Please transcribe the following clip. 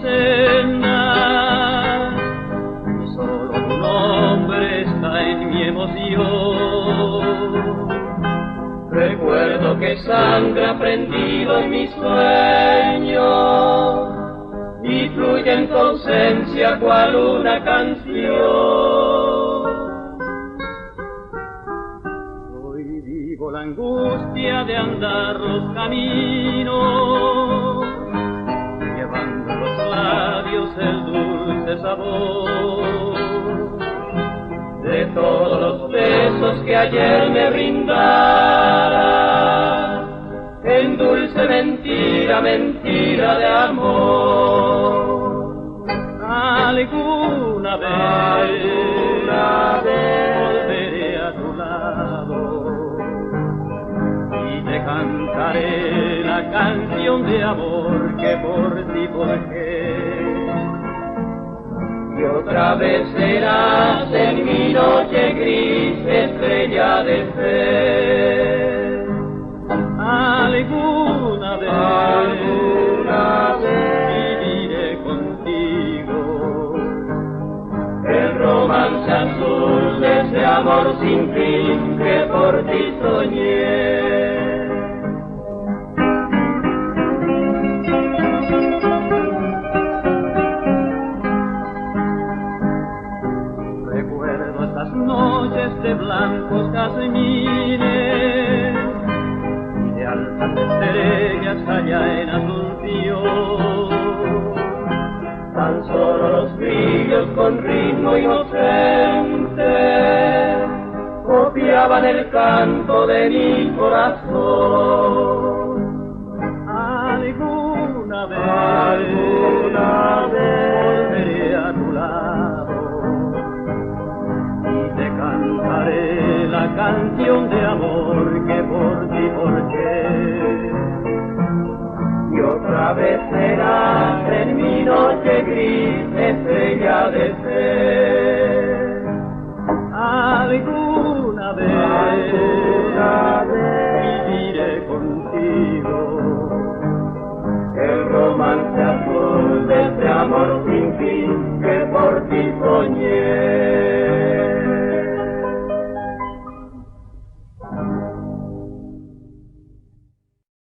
sendas, y solo tu nombre está en mi emoción. Recuerdo que sangra prendido en mis sueños y fluye en tu ausencia cual una canción. Hoy vivo la angustia de andar los caminos, llevando en los labios el dulce sabor de todos los besos que ayer me brindara, en dulce mentira, mentira de amor. Alguna vez volveré a tu lado y te cantaré la canción de amor que por ti forjé. Y otra vez serás en mi noche gris, estrella de fe. Alguna vez viviré contigo el romance azul de ese amor sin fin que por ti soñé. Recuerdo estas noches de blancos jazmines y de altas estrellas allá en Asunción. Tan solo los grillos con ritmo inocente copiaban el canto de mi corazón. Alguna vez volveré a tu lado y te cantaré la canción de amor que por ti forjé. Y otra vez serás en mi noche gris, estrella de fe. Alguna vez viviré contigo el romance azul de este amor sin fin que por ti soñé.